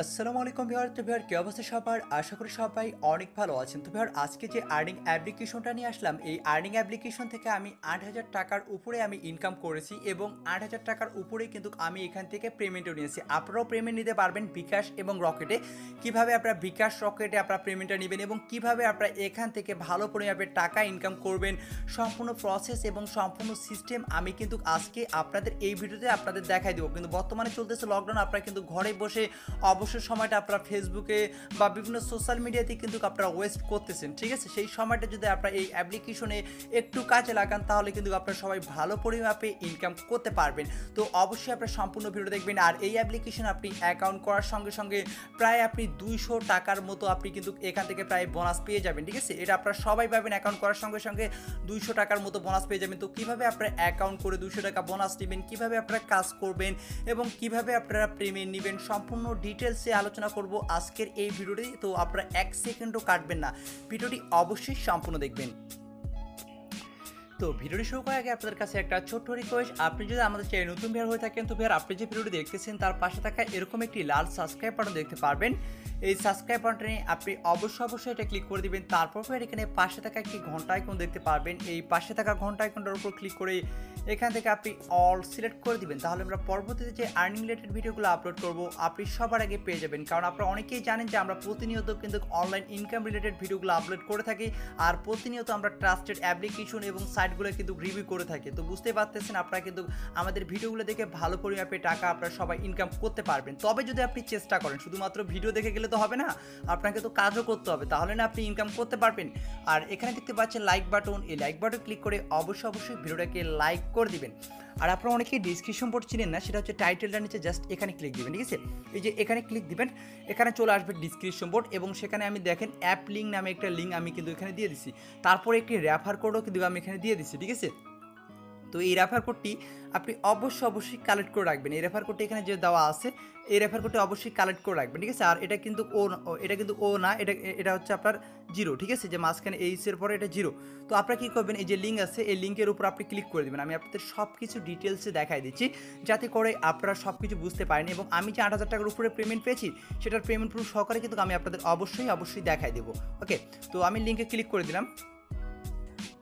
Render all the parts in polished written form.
আসসালামু আলাইকুম ভিউয়ার। তো ভিউয়ার কি অবস্থা সবার? আশা করি সবাই অনেক ভালো আছেন। তো ভিউয়ার আজকে যে আর্নিং অ্যাপ্লিকেশনটা নিয়ে আসলাম, এই আর্নিং অ্যাপ্লিকেশন থেকে আমি ৮,০০০ টাকার উপরে আমি ইনকাম করেছি এবং ৮,০০০ টাকার উপরেই কিন্তু আমি এখান থেকে পেমেন্টও নিয়েছি। আপনারাও পেমেন্ট নিতে পারবেন বিকাশ এবং রকেটে। কিভাবে আপনারা বিকাশ রকেটে আপনারা পেমেন্টটা নেবেন এবং কিভাবে আপনারা এখান থেকে ভালো পরিমাণে টাকা ইনকাম করবেন, সম্পূর্ণ প্রসেস এবং সম্পূর্ণ সিস্টেম আমি কিন্তু আজকে আপনাদের এই ভিডিওতে আপনাদের দেখাই দেবো। কিন্তু বর্তমানে চলতেছে লকডাউন, আপনারা কিন্তু ঘরে বসে অবসর সময়টা আপনারা ফেসবুকে বা বিভিন্ন সোশ্যাল মিডিয়াতে কিন্তু আপনারা ওয়েস্ট করতেছেন, ঠিক আছে? সেই সময়টা যদি আপনারা এই অ্যাপ্লিকেশনে একটু কাজে লাগান তাহলে কিন্তু আপনারা সবাই ভালো পরিমাপে ইনকাম করতে পারবেন। তো অবশ্যই আপনারা সম্পূর্ণ ভিডিও দেখবেন। আর এই অ্যাপ্লিকেশন আপনি অ্যাকাউন্ট করার সঙ্গে সঙ্গে প্রায় আপনি 200 টাকার মতো আপনি কিন্তু এখান থেকে প্রায় বোনাস পেয়ে যাবেন, ঠিক আছে? এটা আপনারা সবাই পাবেন। অ্যাকাউন্ট করার সঙ্গে সঙ্গে 200 টাকার মতো বোনাস পেয়ে যাবেন। তো কীভাবে আপনারা অ্যাকাউন্ট করে 200 টাকা বোনাস নেবেন, কীভাবে আপনারা কাজ করবেন এবং কীভাবে আপনারা পেমেন্ট নেবেন, সম্পূর্ণ ডিটেলসে আলোচনা করব আজকের এই ভিডিওটি। তো আপনারা 1 সেকেন্ডও কাটবেন না, ভিডিওটি অবশ্যই সম্পূর্ণ দেখবেন। তো ভিডিওটি শুরু করার আগে আপনাদের কাছে একটা ছোট্ট রিকোয়েস্ট, আপনি যদি আমাদের চ্যানেল নতুন ভিউয়ার হয়ে থাকেন তো ভিউয়ার আপনি যে ভিডিওটি দেখতেছেন তার পাশে থাকা এরকম একটি লাল সাবস্ক্রাইব বাটন দেখতে পারবেন। এই সাবস্ক্রাইব বাটনে আপনি অবশ্যই এটা ক্লিক করে দিবেন। তারপর এখানে পাশে থাকা একটি ঘন্টা আইকন দেখতে পারবেন। এই পাশে থাকা ঘন্টা আইকনটার উপর ক্লিক করে এখান থেকে আপনি অল সিলেক্ট করে দিবেন। তাহলে আমরা পরবর্তীতে যে আর্নিং রিলেটেড ভিডিওগুলো আপলোড করব আপনি সবার আগে পেয়ে যাবেন। কারণ আপনারা অনেকেই জানেন যে আমরা প্রতিনিয়ত কিন্তু অনলাইন ইনকাম রিলেটেড ভিডিওগুলো আপলোড করে থাকি, আর প্রতিনিয়ত আমরা ট্রাস্টেড অ্যাপ্লিকেশন এবং সাইটগুলো কিন্তু রিভিউ করে থাকি। তো বুঝতে পারতেছেন আপনারা কিন্তু আমাদের ভিডিওগুলো দেখে ভালো পরিমাপে টাকা আপনারা সবাই ইনকাম করতে পারবেন। তবে যদি আপনি চেষ্টা করেন, শুধুমাত্র ভিডিও দেখে গেলে তো হবে না, আপনাকে তো কাজও করতে হবে, তাহলে না আপনি ইনকাম করতে পারবেন। আর এখানে দেখতে পাচ্ছেন লাইক বাটন, এই লাইক বাটন ক্লিক করে অবশ্যই ভিডিওটাকে লাইক করে দিবেন। আর আপনারা অনেকেই ডিসক্রিপশন বোর্ড চিনেন না, সেটা হচ্ছে টাইটেলটার নিচে জাস্ট এখানে ক্লিক দিবেন, ঠিক আছে? এই যে এখানে ক্লিক দিবেন, এখানে চলে আসবে ডিসক্রিপশন বোর্ড এবং সেখানে আমি দেখেন অ্যাপ লিঙ্ক নামে একটা লিঙ্ক আমি কিন্তু এখানে দিয়ে দিছি। তারপরে একটি রেফার কোডও কিন্তু আমি এখানে দিয়ে দিচ্ছি, ঠিক আছে? তো এই রেফার কোডটি আপনি অবশ্যই কালেক্ট করে রাখবেন। এই রেফার কোডটি এখানে যে দেওয়া আছে এই রেফার কোডটি অবশ্যই কালেক্ট করে রাখবেন, ঠিক আছে? আর এটা কিন্তু ও না, এটা হচ্ছে আপনার জিরো, ঠিক আছে? যে মাঝখানে এইচের পরে এটা জিরো। তো আপনারা কী করবেন, এই যে লিঙ্ক আছে এই লিঙ্কের উপর আপনি ক্লিক করে দেবেন। আমি আপনাদের সব কিছু ডিটেলসে দেখাই দিচ্ছি যাতে করে আপনারা সব কিছু বুঝতে পারেন এবং আমি যে 8,000 টাকার উপরে পেমেন্ট পেয়েছি সেটার পেমেন্ট প্রুফ সহকারে কিন্তু আমি আপনাদের অবশ্যই দেখাই দেবো। ওকে, তো আমি লিঙ্কে ক্লিক করে দিলাম।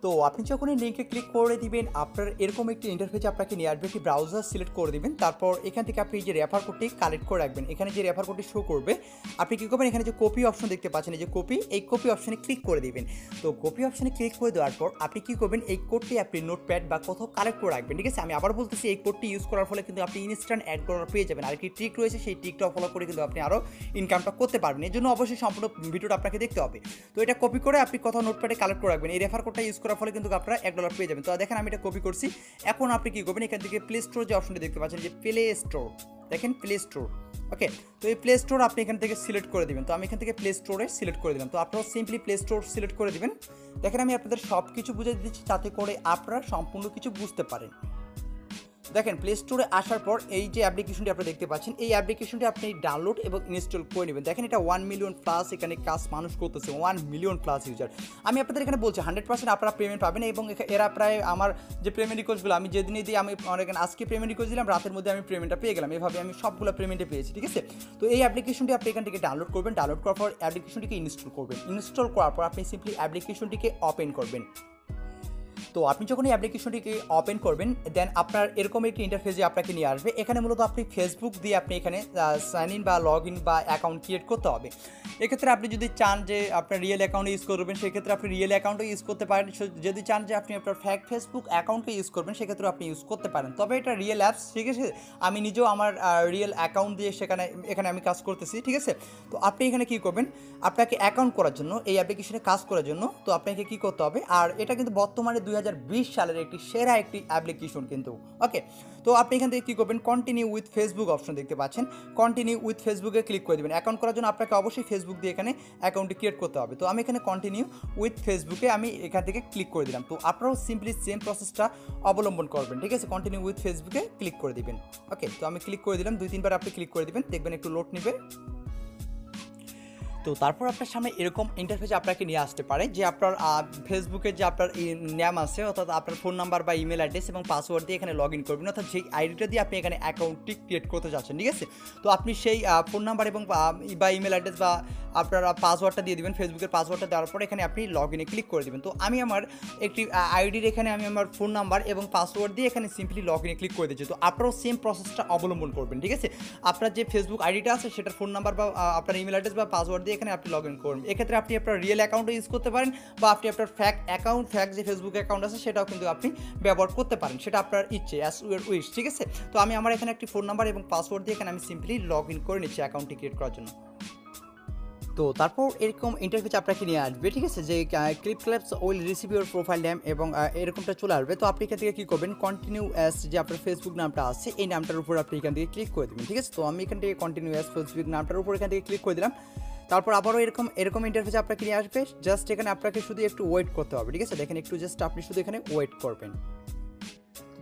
তো আপনি যখন এই লিঙ্কে ক্লিক করে দিবেন আপনার এরকম একটি ইন্টারফেসে আপনাকে নিয়ে আসবে। একটি ব্রাউজার সিলেক্ট করে দিবেন, তারপর এখান থেকে আপনি যে রেফার কোডটি কালেক্ট করে রাখবেন। এখানে যে রেফার কোডটি শো করবে আপনি কী করবেন, এখানে যে কপি অপশন দেখতে পাচ্ছেন, এই যে এই কপি অপশনে ক্লিক করে দিবেন। তো কপি অপশনে ক্লিক করে দেওয়ার পর আপনি কী করবেন, এই কোডটি আপনি নোটপ্যাড বা কোথাও কালেক্ট করে রাখবেন, ঠিক আছে? আমি আবার বলতেছি, এই কোডটি ইউজ করার ফলে কিন্তু আপনি ইনস্ট্যান্ট $1 পেয়ে যাবেন। আর একটি ট্রিক রয়েছে, সেই ট্রিকটা ফলো করে কিন্তু আপনি আরও ইনকামটা করতে পারবেন। এর জন্য অবশ্যই সম্পূর্ণ ভিডিওটা আপনাকে দেখতে হবে। তো এটা কপি করে আপনি কোথাও নোটপ্যাডে কালেক্ট করে রাখবেন। এই রেফার কোডটা ইউজ করার ফলে কিন্তু আপনারা $1 পেয়ে যাবেন। তো দেখেন আমি এটা কপি করছি। এখন আপনি কী করবেন, এখান থেকে প্লে স্টোর যে অপশনটি দেখতে পাচ্ছেন, যে প্লে স্টোর, দেখেন প্লে স্টোর। ওকে, তো এই প্লে স্টোর আপনি এখান থেকে সিলেক্ট করে দেবেন। তো আমি এখান থেকে প্লে স্টোরে সিলেক্ট করে দিলাম। তো আপনারা সিম্পলি প্লে স্টোর সিলেক্ট করে দেবেন। দেখেন আমি আপনাদের সব কিছু বুঝিয়ে দিচ্ছি যাতে করে আপনারা সম্পূর্ণ কিছু বুঝতে পারেন। দেখেন প্লে স্টোরে আসার পর এই যে অ্যাপ্লিকেশনটি আপনারা দেখতে পাচ্ছেন, এই অ্যাপ্লিকেশনটি আপনি ডাউনলোড এবং ইনস্টল করে নেবেন। দেখেন এটা 1 মিলিয়ন প্লাস এখানে কাজ মানুষ করতেছে, 1 মিলিয়ন প্লাস ইউজার। আমি আপনাদের এখানে বলছি 100% আপনারা পেমেন্ট পাবেন এবং এরা প্রায় আমার যে পেমেন্ট রিকোয়েস্টগুলো আমি যেদিনই দিই, আমি আজকে পেমেন্ট রিকোয়েস্ট দিলাম, রাতের মধ্যে আমি পেমেন্টটা পেয়ে গেলাম। এভাবে আমি সবগুলো পেমেন্টে পেয়েছি, ঠিক আছে? তো এই অ্যাপ্লিকেশনটি আপনি এখান থেকে ডাউনলোড করবেন। ডাউনলোড করার পর অ্যাপ্লিকেশনটিকে ইনস্টল করবেন। ইনস্টল করার পর আপনি সিম্পলি অ্যাপ্লিকেশনটিকে ওপেন করবেন। তো আপনি যখন এই অ্যাপ্লিকেশনটিকে ওপেন করবেন দেন আপনার এরকম একটি ইন্টারফেসে আপনাকে নিয়ে আসবে। এখানে মূলত আপনি ফেসবুক দিয়ে আপনি এখানে সাইন ইন বা লগ ইন বা অ্যাকাউন্ট ক্রিয়েট করতে হবে। এক্ষেত্রে আপনি যদি চান যে আপনার রিয়েল অ্যাকাউন্ট ইউজ করবেন সেক্ষেত্রে আপনি রিয়েল অ্যাকাউন্টও ইউজ করতে পারেন। যদি চান যে আপনি আপনার ফেসবুক অ্যাকাউন্টকে ইউজ করবেন সেক্ষেত্রে আপনি ইউজ করতে পারেন। তবে এটা রিয়েল অ্যাপস, ঠিক আছে? আমি নিজেও আমার রিয়েল অ্যাকাউন্ট দিয়ে এখানে আমি কাজ করতেছি, ঠিক আছে? তো আপনি এখানে কী করবেন, আপনাকে অ্যাকাউন্ট করার জন্য এই অ্যাপ্লিকেশনে কাজ করার জন্য তো আপনাকে কী করতে হবে, আর এটা কিন্তু বর্তমানে 2020 সালের একটি সেরা একটি অ্যাপ্লিকেশন কিন্তু। ওকে, তো আপনি এখান থেকে কী করবেন, কন্টিনিউ উইথ ফেসবুক অপশন দেখতে পাচ্ছেন, কন্টিনিউ উইথ ফেসবুকে ক্লিক করে দেবেন। অ্যাকাউন্ট করার জন্য আপনাকে অবশ্যই ফেসবুক দিয়ে এখানে অ্যাকাউন্টটি ক্রিয়েট করতে হবে। তো আমি এখানে কন্টিনিউ উইথ ফেসবুকে আমি এখান থেকে ক্লিক করে দিলাম। তো আপনারাও সিম্পলি সেম প্রসেসটা অবলম্বন করবেন, ঠিক আছে? কন্টিনিউ উইথ ফেসবুকে ক্লিক করে দিবেন। ওকে, তো আমি ক্লিক করে দিলাম, 2-3 বার আপনি ক্লিক করে দিবেন, দেখবেন একটু লোড নেবে। তো তারপর আপনার সামনে এরকম ইন্টারফেস আপনাকে নিয়ে আসতে পারে যে আপনার ফেসবুকে যে আপনার নাম আছে অর্থাৎ আপনার ফোন নাম্বার বা ইমেল অ্যাড্রেস এবং পাসওয়ার্ড দিয়ে এখানে লগ ইন করবেন, অর্থাৎ যেই আইডিটা দিয়ে আপনি এখানে অ্যাকাউন্টটি ক্রিয়েট করতে যাচ্ছেন, ঠিক আছে। তো আপনি সেই ফোন নাম্বার এবং বা ইমেল অ্যাড্রেস বা আপনার পাসওয়ার্ডটা দিয়ে দেবেন, ফেসবুকের পাসওয়ার্ডটা দেওয়ার পর এখানে আপনি লগ ইনে ক্লিক করে দেবেন। তো আমি আমার একটি আইডির এখানে আমি আমার ফোন নাম্বার এবং পাসওয়ার্ড দিয়ে এখানে সিম্পলি লগ ইনে ক্লিক করে দিচ্ছি। তো আপনারাও সেম প্রসেসটা অবলম্বন করবেন, ঠিক আছে। আপনার যে ফেসবুক আইডিটা আছে সেটার ফোন নাম্বার বা আপনার ইমেল অ্যাড্রেস বা পাসওয়ার্ড দিয়ে এখানে আপনি লগ ইন করবেন। এক্ষেত্রে আপনি আপনার রিয়েল অ্যাকাউন্টও ইউজ করতে পারেন বা আপনি আপনার ফ্যাক যে ফেসবুক অ্যাকাউন্ট আছে সেটাও কিন্তু আপনি ব্যবহার করতে পারেন, সেটা আপনার ইচ্ছে, অ্যাজ ইউর উইশ, ঠিক আছে। তো আমি আমার এখানে একটি ফোন নাম্বার এবং পাসওয়ার্ড দিয়ে এখানে আমি সিম্পলি লগ ইন করে নিচ্ছি অ্যাকাউন্টটি ক্রিয়েট করার জন্য। তো তারপর এরকম ইন্টারফেস আপনাকে নিয়ে আসবে, ঠিক আছে, যে clips will receive your profile name এবং এরকমটা চলে আসবে। তো আপনি এখান থেকে কী করবেন, কন্টিনিউ অ্যাজ যে আপনার ফেসবুক নামটা আছে এই নামটার উপর আপনি এখান থেকে ক্লিক করে দেবেন, ঠিক আছে। তো আমি এখান থেকে কন্টিনিউ অ্যাজ ফেসবুক নামটার উপর এখান থেকে ক্লিক করে দিলাম। তারপর আবারও এরকম ইন্টারফেস আপনাকে নিয়ে আসবে, জাস্ট এখানে আপনাকে শুধু একটু ওয়েট করতে হবে, ঠিক আছে। দেখেন একটু জাস্ট আপনি শুধু এখানে ওয়েট করবেন।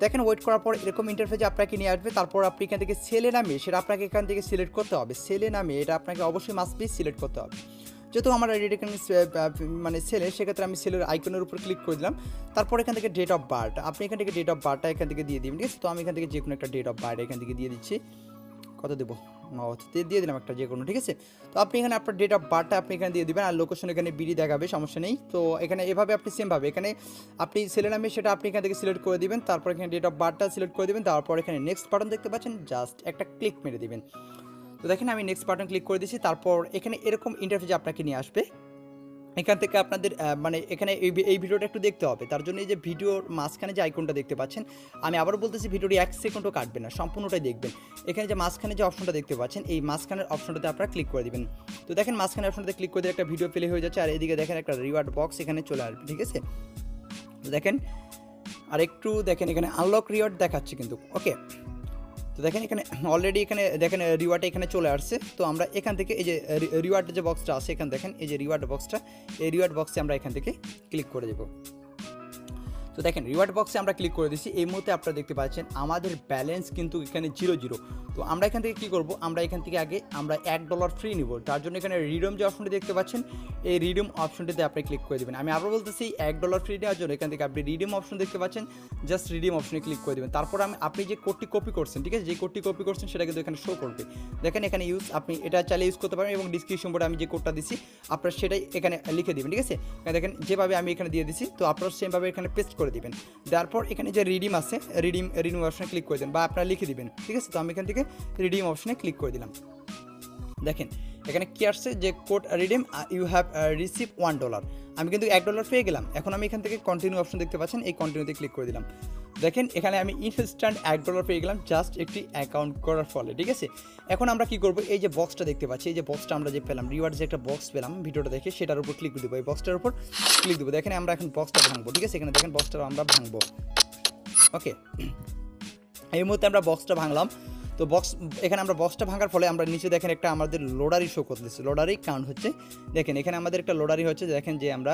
দেখেন ওয়েট করার পর এরকম ইন্টারফেসে আপনাকে নিয়ে আসবে। তারপর আপনি এখান থেকে ছেলে নামে সেটা আপনাকে এখান থেকে সিলেক্ট করতে হবে, ছেলে নামে এটা আপনাকে অবশ্যই মাস্ট বি সিলেক্ট করতে হবে। যেহেতু আমার আইডিটা এখানে মানে ছেলে, সেক্ষেত্রে আমি ছেলের আইকনের উপর ক্লিক করে দিলাম। তারপর এখান থেকে ডেট অফ বার্থ আপনি এখান থেকে ডেট অফ বার্থটা এখান থেকে দিয়ে দিবেন, ঠিক আছে। তো আমি এখান থেকে যে কোনো একটা ডেট অফ বার্থ এখান থেকে দিয়ে দিচ্ছি। কত দেবো, দিয়ে দিলাম একটা যে কোনো, ঠিক আছে। তো আপনি এখানে আপনার ডেট অফ বার্থটা আপনি এখানে দিয়ে দেবেন, আর লোকেশন এখানে বিডি দেখাবে, সমস্যা নেই। তো এখানে এভাবে আপনি সেমভাবে এখানে আপনি ছেলে নামে সেটা আপনি এখান থেকে সিলেক্ট করে দিবেন। তারপর এখানে ডেট অফ বার্থটা সিলেক্ট করে দেবেন। তারপর এখানে নেক্সট বাটন দেখতে পাচ্ছেন, জাস্ট একটা ক্লিক মেরে দিবেন। তো দেখেন আমি নেক্সট বাটন ক্লিক করে দিচ্ছি। তারপর এখানে এরকম ইন্টারফেস আপনাকে নিয়ে আসবে। এখান থেকে আপনাদের মানে এখানে এই ভিডিওটা একটু দেখতে হবে, তার জন্য এই যে ভিডিওর মাঝখানে যে আইকনটা দেখতে পাচ্ছেন, আমি আবারও বলতেছি ভিডিওটি 1 সেকেন্ডও কাটবে না, সম্পূর্ণটাই দেখবেন। এখানে যে মাঝখানে যে অপশনটা দেখতে পাচ্ছেন এই মাঝখানের অপশনটাতে আপনারা ক্লিক করে দিবেন। তো দেখেন মাঝখানের অপশনটাতে ক্লিক করে দিয়ে একটা ভিডিও প্লে হয়ে যাচ্ছে, আর এদিকে দেখেন একটা রিওয়ার্ড বক্স এখানে চলে আসবে, ঠিক আছে। তো দেখেন আর একটু দেখেন এখানে আনলক রিওয়ার্ড দেখাচ্ছে কিন্তু, ওকে। তো দেখেন এখানে অলরেডি এখানে দেখেন রিওয়ার্ডটা এখানে চলে আসছে। তো আমরা এখান থেকে এই যে রিওয়ার্ডের যে বক্সটা আছে এখানে দেখেন এই যে রিওয়ার্ড বক্সটা, এই রিওয়ার্ড বক্সে আমরা এখান থেকে ক্লিক করে দেবো। তো দেখেন রিওয়ার্ড বক্সে আমরা ক্লিক করে দিচ্ছি। এই মুহূর্তে আপনারা দেখতে পাচ্ছেন আমাদের ব্যালেন্স কিন্তু এখানে 0 তো আমরা এখান থেকে কী করবো, আমরা এখান থেকে আগে আমরা $1 ফ্রি নিব। তার জন্য এখানে রিডিম যে অপশনটি দেখতে পাচ্ছেন এই রিডিম অপশনটিতে আপনি ক্লিক করে দেবেন। আমি আবার বলতেছি $1 ফ্রি নেওয়ার জন্য এখান থেকে আপনি রিডিম অপশন দেখতে পাচ্ছেন, জাস্ট রিডিম অপশনে ক্লিক করে দেবেন। তারপর আপনি যে কোডটি কপি করছেন, ঠিক আছে, যে কোডটি কপি করছেন সেটা কিন্তু এখানে শো করবে। দেখেন এখানে আপনি এটা চাইলে ইউজ করতে পারেন এবং ডিসক্রিপশন বোর্ডে আমি যে কোডটা দিছি আপনার সেটাই এখানে লিখে দিবেন, ঠিক আছে। দেখেন যেভাবে আমি এখানে দিয়ে দিছি, তো আপনারা সেমভাবে এখানে পেস্ট করে দিবেন। তারপর এখানে যে রিডিম আছে রিডিম অপশনে ক্লিক করে দেন বা আপনারা লিখে দিবেন, ঠিক আছে। তো আমি এখান থেকে রিডিম অপশনে ক্লিক করে দিলাম। দেখেন এখানে কি আসছে যে code redeem you have receive $1, আমি কিন্তু $1 পেয়ে গেলাম। এখন আমি এখান থেকে কন্টিনিউ অপশন দেখতে পাচ্ছেন, এই কন্টিনিউতে ক্লিক করে দিলাম। দেখেন এখানে আমি ইনস্ট্যান্ট $1 পেয়ে গেলাম জাস্ট একটি অ্যাকাউন্ট করার ফলে, ঠিক আছে। এখন আমরা কি করব, এই যে বক্সটা দেখতে পাচ্ছি, এই যে বক্সটা আমরা যে পেলাম রিওয়ার্ড যে একটা বক্স পেলাম ভিডিওটা দেখে, সেটার উপর ক্লিক দেবো, এই বক্সটার উপর ক্লিক দেবো। দেখেন আমরা এখন বক্সটা ভাঙবো, ঠিক আছে। এখানে দেখেন বক্সটা আমরা ভাঙবো, ওকে। এই মুহূর্তে আমরা বক্সটা ভাঙলাম। তো এখানে আমরা বক্সটা ভাঙার ফলে আমরা নিচে দেখেন একটা আমাদের লোডারি শো করতেছে, লোডারি কাউন্ট হচ্ছে। দেখেন এখানে আমাদের একটা লোডারি হচ্ছে, দেখেন যে আমরা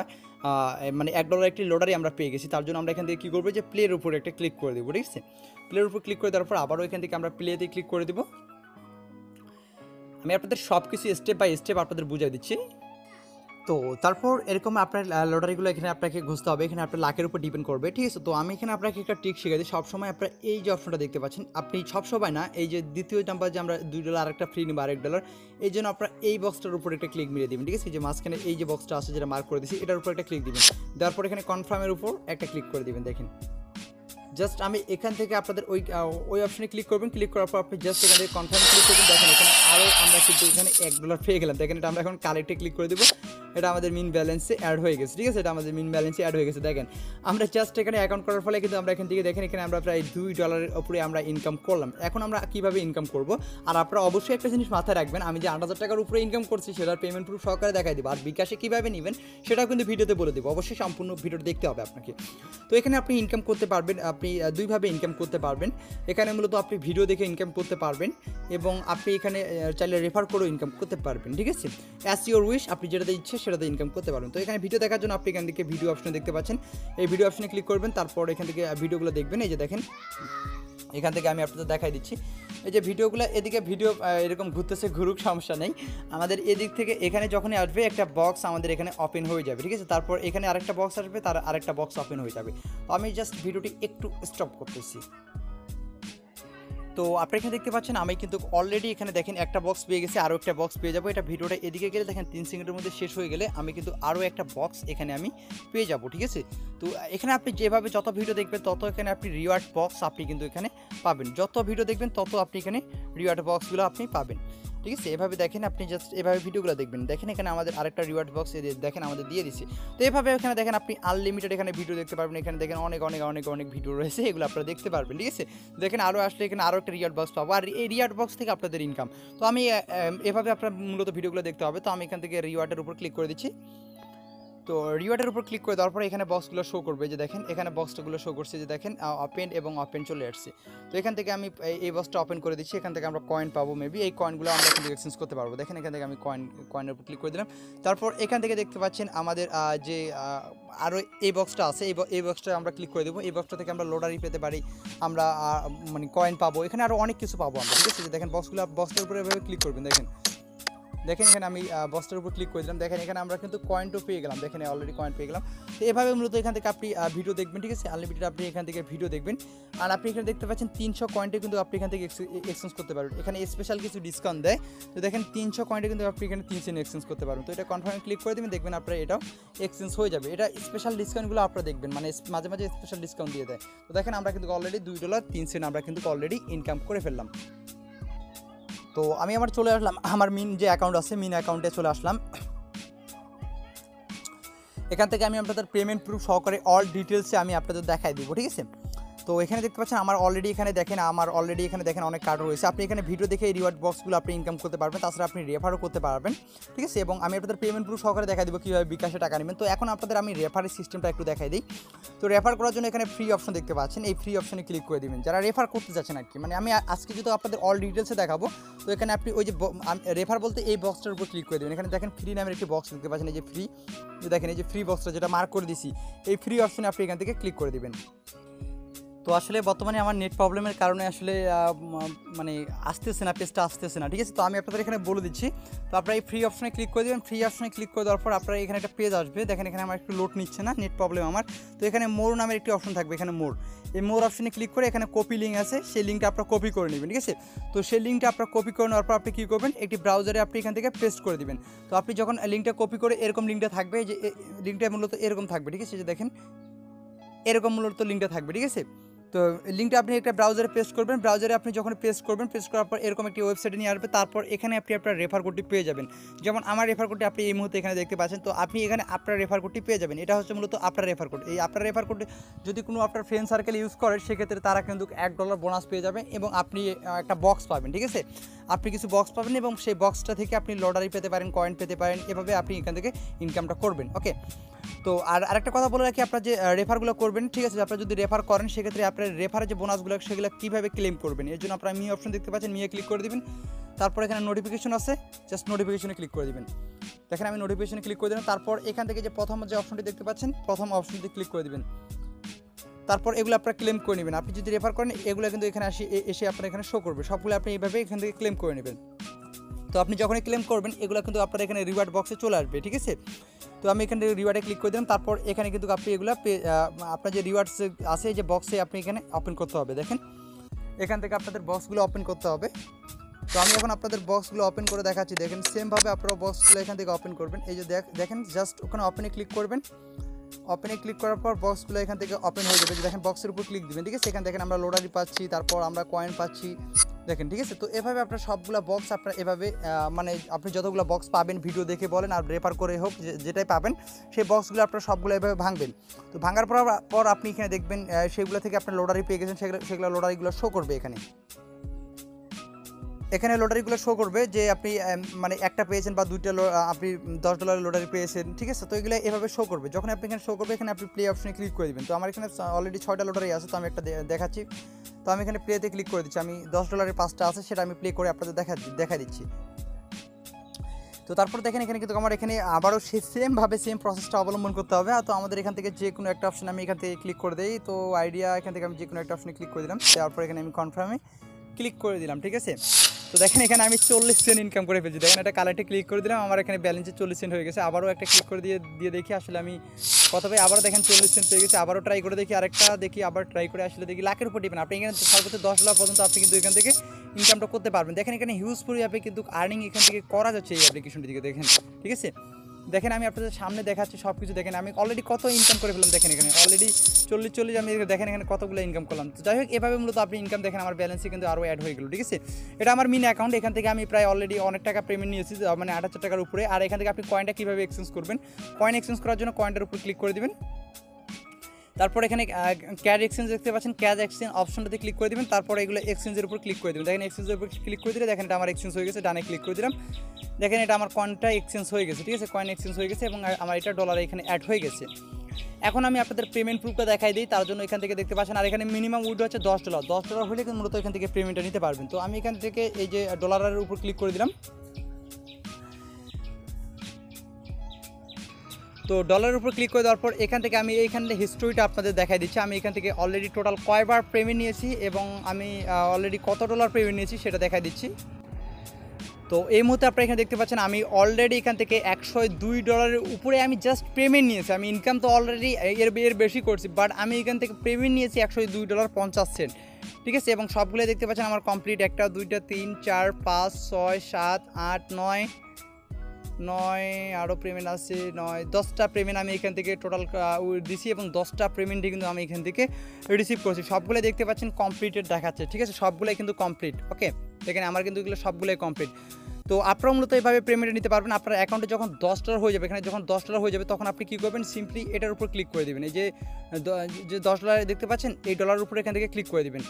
মানে $1 একটি লোডারি আমরা পেয়ে গেছি। তার জন্য আমরা এখান থেকে কী করবো, যে প্লের উপর একটা ক্লিক করে দেবো, ঠিক আছে। প্লের উপর ক্লিক করে দেওয়ার পর আবারও এখান থেকে আমরা প্লেতে ক্লিক করে দেবো। আমি আপনাদের সব কিছু স্টেপ বাই স্টেপ আপনাদের বুঝিয়ে দিচ্ছি। তো তারপর এরকম আপনার লটারিগুলো এখানে আপনাকে ঘুষতে হবে, এখানে আপনার লাখের উপর ডিপেন্ড করবে, ঠিক আছে। তো আমি এখানে আপনাকে একটা ট্রিক শিখে দিই। সবসময় আপনার এই যে অপশনটা দেখতে পাচ্ছেন, আপনি সবসময় না, এই যে দ্বিতীয় নাম্বার যে আমরা $2 আর একটা ফ্রি নিব $1, এই জন্য আপনার এই বক্সটার উপর একটা ক্লিক মেরে দিবেন, ঠিক আছে। যে মাঝখানে এই যে বক্সটা আছে যেটা মার্ক করে দিচ্ছি এটার উপর একটা ক্লিক দিবেন, দেওয়ার পর এখানে কনফার্মের উপর একটা ক্লিক করে দিবেন। দেখেন জাস্ট আমি এখান থেকে আপনাদের ওই অপশনে ক্লিক করবেন, ক্লিক করার পর আপনি জাস্ট এখানে কনফার্ম ক্লিক করবেন। দেখেন এখানে আরও আমরা কিন্তু এখানে $1 পেয়ে গেলাম। দেখেন এটা আমরা এখন কালেক্টে ক্লিক করে দেবো, এটা আমাদের মিন ব্যালেন্সে অ্যাড হয়ে গেছে, ঠিক আছে। এটা আমাদের মিন ব্যালেন্সে অ্যাড হয়ে গেছে। দেখেন আমরা জাস্ট এখানে অ্যাকাউন্ট করার ফলে কিন্তু আমরা এখান থেকে দেখেন এখানে আমরা প্রায় $2 উপরে আমরা ইনকাম করলাম। এখন আমরা কীভাবে ইনকাম করব, আর আপনারা অবশ্যই একটা জিনিস মাথায় রাখবেন, আমি যে $8,000 উপরে ইনকাম করছি সেটার পেমেন্ট প্রুফ সহকারে দেখাই দেবো, আর বিকাশে কীভাবে নেবেন সেটাও কিন্তু ভিডিওতে বলে দেবো। অবশ্যই সম্পূর্ণ ভিডিওটা দেখতে হবে আপনাকে। তো এখানে আপনি ইনকাম করতে পারবেন, আপনি দুইভাবে ইনকাম করতে পারবেন। এখানে মূলত আপনি ভিডিও দেখে ইনকাম করতে পারবেন এবং আপনি এখানে চাইলে রেফার করেও ইনকাম করতে পারবেন, ঠিক আছে। অ্যাজ ইউর উইশ, আপনি যেটাতে ইচ্ছে সেটাতে ইনকাম করতে পারবেন। তো এখানে ভিডিও দেখার জন্য আপনি এখান থেকে ভিডিও অপশনে দেখতে পাচ্ছেন, এই ভিডিও অপশনে ক্লিক করবেন। তারপর এখান থেকে ভিডিওগুলো দেখবেন, এই যে দেখেন এখান থেকে আমি আপনাদের দেখাই দিচ্ছি। এই যে ভিডিওগুলো এদিকে ভিডিও এরকম ঘুরতেছে, ঘুরুক, সমস্যা নেই। আমাদের এদিক থেকে এখানে যখনই আসবে একটা বক্স আমাদের এখানে ওপেন হয়ে যাবে, ঠিক আছে। তারপর এখানে আরেকটা বক্স আসবে, তার আরেকটা বক্স ওপেন হয়ে যাবে। আমি জাস্ট ভিডিওটি একটু স্টপ করতেছি। তো আপনি এখানে দেখতে পাচ্ছেন আমি কিন্তু অলরেডি এখানে দেখেন একটা বক্স পেয়ে গেছি, আরও একটা বক্স পেয়ে যাবো। এটা ভিডিওটা এদিকে গেলে দেখেন 3 সেকেন্ডের মধ্যে শেষ হয়ে গেলে আমি কিন্তু আরও একটা বক্স এখানে আমি পেয়ে যাব, ঠিক আছে। তো এখানে আপনি যেভাবে যত ভিডিও দেখবেন তত এখানে আপনি রিওয়ার্ড বক্স আপনি কিন্তু এখানে পাবেন। যত ভিডিও দেখবেন তত আপনি এখানে রিওয়ার্ড বক্সগুলো আপনি পাবেন, ঠিক আছে। এভাবে দেখেন, আপনি জাস্ট এভাবে ভিডিওগুলো দেখবেন। দেখেন এখানে আমাদের আরেকটা রিওয়ার্ড বক্স দেখেন আমাদের দিয়ে দিচ্ছে। তো এভাবে এখানে দেখেন আপনি আনলিমিটেড এখানে ভিডিও দেখতে পারবেন। এখানে দেখেন অনেক অনেক অনেক অনেক ভিডিও রয়েছে, এগুলো আপনারা দেখতে পারবেন, ঠিক আছে। দেখেন আরও আসলে এখানে আরও একটা রিওয়ার্ড বক্স পাবো, আর এই রিওয়ার্ড বক্স থেকে আপনাদের ইনকাম। তো আমি এভাবে আপনার মূলত ভিডিওগুলো দেখতে হবে। তো আমি এখান থেকে রিওয়ার্ডের উপর ক্লিক করে দিচ্ছি। তো রিওয়ার্ডের উপর ক্লিক করে দেওয়ার পরে এখানে বক্সগুলো শো করবে, যে দেখেন এখানে বক্সটাগুলো শো করছে, যে দেখেন ওপেন এবং ওপেন চলে আসছে। তো এখান থেকে আমি এই বক্সটা ওপেন করে দিচ্ছি। এখান থেকে আমরা কয়েন পাবো, মেবি এই কয়েনগুলো আমরা এখান থেকে এক্সচেঞ্জ করতে পারবো। দেখেন এখান থেকে আমি কয়েনের উপর ক্লিক করে দিলাম। তারপর এখান থেকে দেখতে পাচ্ছেন আমাদের যে আরও এই বক্সটা আছে, এই বক্সটা আমরা ক্লিক করে দেবো। এই বক্সটা থেকে আমরা লোডারি পেতে পারি, আমরা মানে কয়েন পাবো, এখানে আরও অনেক কিছু পাবো আমরা, ঠিক আছে। দেখেন বক্সটার উপরে এভাবে ক্লিক করবেন। দেখেন এখানে আমি বক্সটার উপর ক্লিক করে দিলাম। দেখেন এখানে আমরা কিন্তু কয়েনও পেয়ে গেলাম, দেখেন অলরেডি কয়েন পেয়ে গেলাম। তো এভাবে মূলত এখান থেকে আপনি ভিডিও দেখবেন, ঠিক আছে। আনলিমিটেড আপনি এখান থেকে ভিডিও দেখবেন। আর আপনি এখানে দেখতে পাচ্ছেন 300 কয়েনটে কিন্তু আপনি এখান থেকে এক্সচেঞ্জ করতে পারবেন। এখানে স্পেশাল কিছু ডিসকাউন্ট দেয়। তো দেখেন 300 কয়েনটে কিন্তু আপনি এখানে 300 এক্সচেঞ্জ করতে পারবেন। তো এটা কনফার্মে ক্লিক করে দেবেন, দেখবেন আপনার এটাও এক্সচেঞ্জ হয়ে যাবে। এটা স্পেশাল ডিসকাউন্টগুলো আপনারা দেখবেন, মানে মাঝে মাঝে স্পেশাল ডিসকাউন্ট দিয়ে দেয়। তো দেখেন আমরা কিন্তু অলরেডি $2.03 আমরা কিন্তু অলরেডি ইনকাম করে ফেললাম। তো আমি আমার চলে আসলাম আমার মিন যে অ্যাকাউন্ট আছে, মিন অ্যাকাউন্টে চলে আসলাম। এখান থেকে আমি আপনাদের পেমেন্ট প্রুফ সহকারে অল ডিটেলসে আমি আপনাদের দেখাই দিব, ঠিক আছে। তো এখানে দেখতে পাচ্ছেন আমার অলরেডি এখানে দেখেন অনেক কার্ড রয়েছে। আপনি এখানে ভিডিও দেখে এই রিওয়ার্ড বক্সগুলো আপনি ইনকাম করতে পারবেন, তাছাড়া আপনি রেফারও করতে পারবেন, ঠিক আছে। এবং আমি আপনাদের পেমেন্ট প্রুফ সহকারে দেখাই দিব কীভাবে বিকাশে টাকা নেবেন। তো এখন আপনাদের আমি রেফারের সিস্টেমটা একটু দেখাই দিই। তো রেফার করার জন্য এখানে ফ্রি অপশন দেখতে পাচ্ছেন, এই ফ্রি অপশনে ক্লিক করে দেবেন যারা রেফার করতে যাচ্ছেন আর কি। মানে আমি আজকে যেহেতু আপনাদের অল ডিটেলসে দেখাবো, তো এখানে আপনি ওই যে রেফার বলতে এই বক্সটার উপর ক্লিক করে দেবেন। এখানে দেখেন ফ্রি নামের একটি বক্স দেখতে পাচ্ছেন, এই যে ফ্রি, দেখেন এই যে ফ্রি বক্সটা যেটা মার্ক করে দিছি, এই ফ্রি অপশনে আপনি এখান থেকে ক্লিক করে দেবেন। তো আসলে বর্তমানে আমার নেট প্রবলেমের কারণে আসলে মানে আসতেছে না, পেজটা আসতেছে না, ঠিক আছে। তো আমি আপনাদের এখানে বলে দিচ্ছি। তো আপনারা এই ফ্রি অপশনে ক্লিক করে দেবেন। ফ্রি অপশনে ক্লিক করে দেওয়ার পর আপনারা এখানে একটা পেজ আসবে, দেখেন এখানে আমার একটু লোড নিচ্ছে না, নেট প্রবলেম আমার। তো এখানে মোর নামের একটি অপশন থাকবে, এখানে মোর, এই মোর অপশনে ক্লিক করে এখানে কপি লিঙ্ক আছে, সেই লিঙ্কটা আপনারা কপি করে নেবেন, ঠিক আছে। তো সেই লিঙ্কটা আপনারা কপি করে নেওয়ার পর আপনি কী করবেন, একটি ব্রাউজারে আপনি এখান থেকে পেস্ট করে দিবেন। তো আপনি যখন লিঙ্কটা কপি করে এরকম লিঙ্কটা থাকবে, যে লিঙ্কটা মূলত এরকম থাকবে, ঠিক আছে, যে দেখেন এরকম মূলত লিঙ্কটা থাকবে, ঠিক আছে। তো লিঙ্কটা আপনি একটা ব্রাউজারে পেস্ট করবেন। ব্রাউজারে আপনি যখন পেস্ট করবেন, পেস্ট করার পর এরকম একটি ওয়েবসাইটে নিয়ে আসবে। তারপর এখানে আপনি আপনার রেফার কোডটি পেয়ে যাবেন। যেমন আমার রেফার কোডটি আপনি এই মুহূর্তে এখানে দেখতে পাচ্ছেন। তো আপনি এখানে আপনার রেফার কোডটি পেয়ে যাবেন। এটা হচ্ছে মূলত আপনার রেফার কোড। এই আপনার রেফার কোড যদি কোনো আপনার ফ্রেন্ড সার্কেল ইউজ করে, সেক্ষেত্রে তারা কিন্তু $1 বোনাস পেয়ে যাবে এবং আপনি একটা বক্স পাবেন, ঠিক আছে। আপনি কিছু বক্স পাবেন এবং সেই বক্সটা থেকে আপনি লটারি পেতে পারেন, কয়েন পেতে পারেন। এভাবে আপনি এখান থেকে ইনকামটা করবেন, ওকে। তো আরেকটা কথা বলে রাখি, আপনার যে রেফারগুলো করবেন, ঠিক আছে, আপনারা যদি রেফার করেন সেক্ষেত্রে আপনার রেফারের যে বোনাসগুলো সেগুলো কীভাবে ক্লেম করবেন, এর জন্য আপনারা মি অপশন দেখতে পাচ্ছেন, মিয়ে ক্লিক করে দেবেন। তারপর এখানে নোটিফিকেশন আছে, জাস্ট নোটিফিকেশনে ক্লিক করে দেবেন। দেখেন আমি নোটিফিকেশনে ক্লিক করে দিলাম। তারপর এখান থেকে যে প্রথম যে অপশনটি দেখতে পাচ্ছেন, প্রথম অপশনটি ক্লিক করে দেবেন। তারপর এগুলো আপনারা ক্লেম করে নেবেন। আপনি যদি রেফার করেন এগুলো কিন্তু এখানে এসে আপনার এখানে শো করবে, সবগুলো আপনি এইভাবে এখান থেকে ক্লেম করে নেবেন। তো আপনি যখনই ক্লেম করবেন এগুলো কিন্তু আপনার এখানে রিওয়ার্ড বক্সে চলে আসবে, ঠিক আছে। তো আমি এখানে রিওয়ার্ডে ক্লিক করে দিলাম। তারপর এখানে কিন্তু আপনি এগুলো আপনার যে রিওয়ার্ডস আছে, যে বক্সে আপনি এখানে ওপেন করতে হবে। দেখেন এখান থেকে আপনাদের বক্সগুলো ওপেন করতে হবে। তো আমি এখন আপনাদের বক্সগুলো ওপেন করে দেখাচ্ছি। দেখেন সেমভাবে আপনারা বক্সগুলো এখান থেকে ওপেন করবেন। এই যে দেখেন জাস্ট ওখানে ওপেনে ক্লিক করবেন। ওপেনে ক্লিক করার পর বক্সগুলো এখান থেকে ওপেন হয়ে যাবে। দেখেন বক্সের উপর ক্লিক দিবেন, ঠিক আছে। এখানে দেখেন আমরা লোডারি পাচ্ছি, তারপর আমরা কয়েন পাচ্ছি, দেখেন, ঠিক আছে। তো এভাবে আপনার সবগুলো বক্স আপনার এভাবে মানে আপনি যতগুলো বক্স পাবেন ভিডিও দেখে বলেন আর রেফার করে হোক, যেটাই পাবেন সেই বক্সগুলো আপনার সবগুলো এভাবে ভাঙবেন। তো ভাঙার পর আপনি এখানে দেখবেন সেগুলো থেকে আপনার লোডারি পেয়ে গেছেন, সেগুলো লোডারিগুলো শো করবে এখানে লটারিগুলো শো করবে যে আপনি মানে একটা পেয়েছেন বা দুইটা আপনি $10 লটারি পেয়েছেন, ঠিক আছে। তো এগুলো এভাবে শো করবে। যখন আপনি এখানে শো করবে, এখানে আপনি প্লে অপশনে ক্লিক করে দেবেন। তো আমার এখানে অলরেডি 6টা লটারি আছে, তো আমি একটা দেখাচ্ছি। তো আমি এখানে প্লেতে ক্লিক করে দিচ্ছি। আমি $10 5টা আছে, সেটা আমি প্লে করে আপনাদের দেখা দিচ্ছি। তো তারপর দেখেন এখানে কিন্তু আমার এখানে আবারও সেমভাবে সেম প্রসেসটা অবলম্বন করতে হবে। তো আমাদের এখান থেকে যে কোনো একটা অপশন আমি এখান থেকে ক্লিক করে দিই। তো আইডিয়া এখান থেকে আমি যে কোনো একটা অপশনে ক্লিক করে দিলাম। তারপর এখানে আমি কনফার্মে ক্লিক করে দিলাম, ঠিক আছে। তো দেখেন এখানে আমি 40 সেন্ট ইনকাম করে ফেলছি। দেখেন এটা কালেক্টে ক্লিক করে দিলাম, আমার এখানে ব্যালেন্সে 40 সেন্ট হয়ে গেছে। আবারও একটা ক্লিক করে দিয়ে দেখি আসলে আমি কত পাই। আবারও দেখেন 40 সেন্ট পেয়ে গেছে। আবারও ট্রাই করে দেখি, আরেকটা দেখি, আবার ট্রাই করে আসলে দেখি লাখের উপর ডিপেন্ড। আপনি এখানে সর্বোচ্চ $10 পর্যন্ত আপনি কিন্তু এখান থেকে ইনকামটা করতে পারবেন। দেখেন এখানে হিউজ পরিমাণে কিন্তু আর্নিং এখান থেকে করা যাচ্ছে এই অ্যাপ্লিকেশনটি থেকে, দেখেন, ঠিক আছে। দেখেন আমি আপনাদের সামনে দেখাচ্ছি সব কিছু। দেখেন আমি অলরেডি কত ইনকাম করে ফেলাম, দেখেন এখানে অলরেডি 40 আমি দেখেন এখানে কতগুলো ইনকাম করলাম। তো যাই হোক, এভাবে মূলত আপনি ইনকাম দেখেন আমার ব্যালেন্সে কিন্তু আরও অ্যাড হয়ে গেল, ঠিক আছে। এটা আমার মিনি অ্যাকাউন্ট, এখান থেকে আমি প্রায় অলরেডি অনেক টাকা পেমেন্ট নিয়েছি, মানে 8000 টাকার উপরে। আর এখান থেকে আপনি কয়েনটা কীভাবে এক্সচেঞ্জ করবেন, কয়েন এক্সচেঞ্জ করার জন্য কয়েনটার উপর ক্লিক করে দেবেন। তারপর এখানে ক্যাশ এক্সচেঞ্জ দেখতে পাচ্ছেন, ক্যাশ এক্সচেঞ্জ অপশনটাতে ক্লিক করে দেবেন। তারপরে এগুলো এক্সচেঞ্জের উপর ক্লিক করে দেবেন। দেখেন এক্সচেঞ্জের উপর ক্লিক করে দিলে দেখেন এটা আমার এক্সচেঞ্জ হয়ে গেছে। ডানে ক্লিক করে দিলাম, দেখেন এটা আমার কয়েনটা এক্সচেঞ্জ হয়ে গেছে, ঠিক আছে। কয়েন এক্সচেঞ্জ হয়ে গেছে এবং আমার এটা ডলার এখানে অ্যাড হয়ে গেছে। এখন আমি আপনাদের পেমেন্ট প্রুফটা দেখাই দিই, তার জন্য এখান থেকে দেখতে পাচ্ছেন। আর এখানে মিনিমাম উইথড্র হচ্ছে $10 হলে কিন্তু মূলত এখান থেকে পেমেন্টটা নিতে পারবেন। তো আমি এখান থেকে এই যে ডলারের উপর ক্লিক করে দিলাম। তো ডলারের উপর ক্লিক করে দেওয়ার পর এখান থেকে আমি এইখানে হিস্ট্রিটা আপনাদের দেখাই দিচ্ছি। আমি এখান থেকে অলরেডি টোটাল কয়বার পেমেন্ট নিয়েছি এবং আমি অলরেডি কত ডলার পেমেন্ট নিয়েছি সেটা দেখাই দিচ্ছি। তো এই মুহূর্তে আপনারা এখানে দেখতে পাচ্ছেন আমি অলরেডি এখান থেকে $102 উপরে আমি জাস্ট পেমেন্ট নিয়েছি। আমি ইনকাম তো অলরেডি এর বেশি করছি, বাট আমি এখান থেকে পেমেন্ট নিয়েছি $102.50, ঠিক আছে। এবং সবগুলো দেখতে পাচ্ছেন আমার কমপ্লিট, 1 2 3 4 5 6 7 8 9 আরও পেমেন্ট আছে 10টা পেমেন্ট আমি এখান থেকে টোটাল দিছি এবং 10টা পেমেন্টই কিন্তু আমি এখান থেকে রিসিভ করছি। সবগুলো দেখতে পাচ্ছেন কমপ্লিটেড দেখাচ্ছে, ঠিক আছে। সবগুলোই কিন্তু কমপ্লিট, ওকে। দেখেন আমার কিন্তু এগুলো সবগুলোই কমপ্লিট। তো আপনারা মূলত এইভাবে পেমেন্ট নিতে পারবেন। আপনার অ্যাকাউন্টে যখন $10 হয়ে যাবে, এখানে যখন $10 হয়ে যাবে তখন আপনি কী করবেন, সিম্পলি এটার উপর ক্লিক করে দেবেন। এই যে $10 দেখতে পাচ্ছেন, এই ডলারের উপরে এখান থেকে ক্লিক করে দেবেন।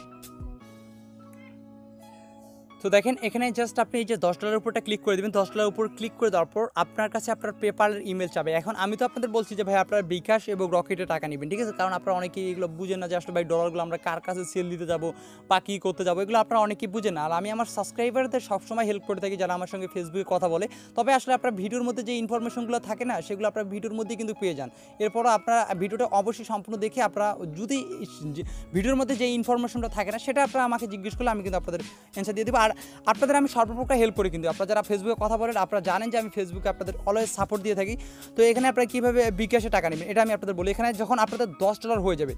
তো দেখেন এখানে জাস্ট আপনি এই যে $10 উপরটা ক্লিক করে দেবেন। $10 উপর ক্লিক করে দেওয়ার পর আপনার কাছে আপনার পেপালের ইমেল চাবে। এখন আমি তো আপনাদের বলছি যে ভাই আপনার বিকাশ এবং রকেটে টাকা নেবেন, ঠিক আছে। কারণ আপনারা অনেকেই এগুলো বুঝেন না যে আসলে ভাই ডলারগুলো আমরা কার কাছে সেল দিতে যাবো বা কী করতে যাবো, এগুলো আপনারা অনেকেই বুঝেন না। আর আমি আমার সাবস্ক্রাইবারদের সবসময় হেল্প করে থাকি যারা আমার সঙ্গে ফেসবুকে কথা বলে। তবে আসলে আপনার ভিডিওর মধ্যে যে ইনফরমেশনগুলো থাকে না সেগুলো আপনার ভিডিওর মধ্যেই কিন্তু পেয়ে যান। এরপরও আপনারা ভিডিওটা অবশ্যই সম্পূর্ণ দেখে আপনারা যদি ভিডিওর মধ্যে যে ইনফরমেশনটা থাকে না সেটা আপনারা আমাকে জিজ্ঞেস করলে আমি কিন্তু আপনাদের অ্যান্সার দিয়ে দেবো। আর আপনাদের আমি সর্বপ্রকার হেল্প করি কিন্তু। আপনারা যারা ফেসবুকে কথা বলেন আপনারা জানেন যে আমি ফেসবুকে আপনাদের অলওয়েজ সাপোর্ট দিয়ে থাকি। তো এখানে আপনারা কীভাবে বিকাশে টাকা নেবেন এটা আমি আপনাদের বলি। এখানে যখন আপনাদের $10 হয়ে যাবে,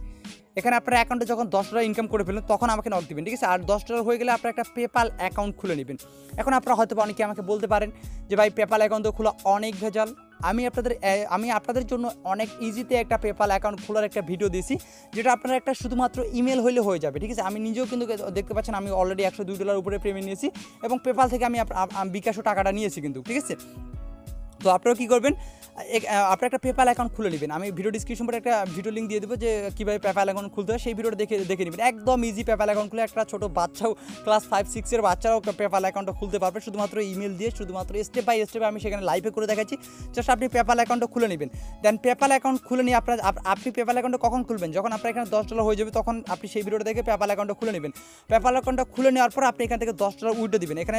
এখানে আপনার অ্যাকাউন্টে যখন $10 ইনকাম করে ফেলেন তখন আমাকে নক দিবেন, ঠিক আছে। আর $10 হয়ে গেলে আপনারা একটা পেপাল অ্যাকাউন্ট খুলে নেবেন। এখন আপনারা হয়তো অনেকে আমাকে বলতে পারেন যে ভাই পেপাল অ্যাকাউন্ট তো খোলা অনেক ভেজাল। আমি আপনাদের জন্য অনেক ইজিতে একটা পেপাল অ্যাকাউন্ট খোলার একটা ভিডিও দিয়েছি, যেটা আপনার একটা শুধুমাত্র ইমেল হলে হয়ে যাবে, ঠিক আছে। আমি নিজেও কিন্তু দেখতে পাচ্ছেন আমি অলরেডি $102 উপরে পেমেন্ট নিয়েছি এবং পেপাল থেকে আমি বিকাশও টাকাটা নিয়েছি কিন্তু, ঠিক আছে। তো আপনারা কী করবেন, আপনার একটা পেপাল অ্যাকাউন্ট খুলে নেবেন। আমি ভিডিও ডিসক্রিপশন পরে একটা ভিডিও লিঙ্ক দিয়ে দেবো যে কীভাবে পেপাল অ্যাকাউন্ট খুলতে হয়, সেই ভিডিওটা দেখে নেবেন। একদম ইজি পেপাল অ্যাকাউন্ট খুলে একটা ছোটো বাচ্চাও ক্লাস 5-6 বাচ্চারাও পেপাল অ্যাকাউন্টটা খুলতে পারবে শুধুমাত্র ইমেল দিয়ে, শুধুমাত্র স্টেপ বাই স্টেপে আমি সেখানে লাইভে করে দেখাচ্ছি। জাস্ট আপনি পেপাল অ্যাকাউন্টটা খুলে নেবেন। দেন পেপাল অ্যাকাউন্ট খুলে নিয়ে আপনি পেপাল অ্যাকাউন্টটা কখন খুলবেন, যখন আপনার এখানে $10 হয়ে যাবে তখন আপনি সেই ভিডিওটা দেখে পেপাল অ্যাকাউন্টটা খুলে নেবেন। পেপাল অ্যাকাউন্টটা খুলে নেওয়ার পর আপনি এখান থেকে $10 উইথড্র দিবেন। এখানে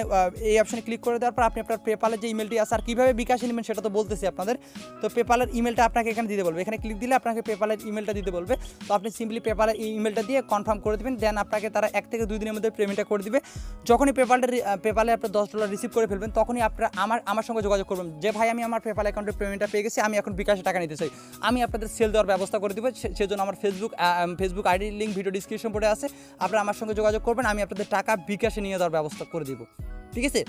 এই অপশানে ক্লিক করে দেওয়ার পর আপনি আপনার পেপালের যে ইমেলটি আছে, আর কীভাবে বিকাশে নেবেন সেটা তো বলতেছি আপনাদের। তো পেপালের ইমেলটা আপনাকে এখানে দিতে বলবে, এখানে ক্লিক দিলে আপনাকে পেপালের ইমেলটা দিতে বলবে। তো আপনি সিম্পলি পেপালের ইমেলটা দিয়ে কনফার্ম করে দেবেন। দেন আপনাকে তারা 1 থেকে 2 দিনের মধ্যে পেমেন্টটা করে দিবে। যখনই পেপালে আপনার $10 রিসিভ করে ফেলবেন তখনই আপনারা আমার সঙ্গে যোগাযোগ করবেন যে ভাই আমি আমার পেপাল অ্যাকাউন্টের পেমেন্টটা পেয়ে গেছি, আমি এখন বিকাশে টাকা নিতে চাই। আমি আপনাদের সেল দেওয়ার ব্যবস্থা করে দেবো। সেজন্য আমার Facebook ID link video description পড়ে আছে, আপনারা আমার সঙ্গে যোগাযোগ করবেন, আমি আপনাদের টাকা বিকাশে নিয়ে দেওয়ার ব্যবস্থা করে দেবো, ঠিক আছে।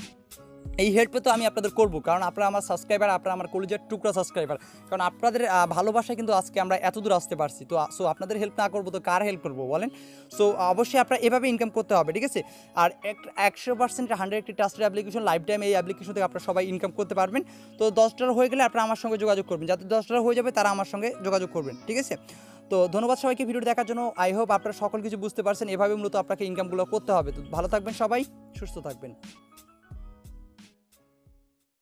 এই হেল্প তো আমি আপনাদের করবো, কারণ আপনারা আমার সাবস্ক্রাইবার, আপনারা আমার কলেজের টুকরা সাবস্ক্রাইবার। কারণ আপনাদের ভালোবাসায় কিন্তু আজকে আমরা এত দূর আসতে পারছি। তো আপনাদের হেল্প না করবো তো কার হেল্প করবো বলেন। সো অবশ্যই আপনারা এভাবে ইনকাম করতে হবে, ঠিক আছে। আর 100% 100 একটি ট্রাস্টেড অ্যাপ্লিকেশন, লাইফ টাইম এই অ্যাপ্লিকেশন থেকে আপনারা সবাই ইনকাম করতে পারবেন। তো $10 হয়ে গেলে আপনারা আমার সঙ্গে যোগাযোগ করবেন, যাতে $10 হয়ে যাবে তারা আমার সঙ্গে যোগাযোগ করবেন, ঠিক আছে। তো ধন্যবাদ সবাইকে ভিডিও দেখার জন্য। আই হোপ আপনারা সকল কিছু বুঝতে পারছেন। এভাবে মূলত আপনাকে ইনকামগুলো করতে হবে। তো ভালো থাকবেন সবাই, সুস্থ থাকবেন।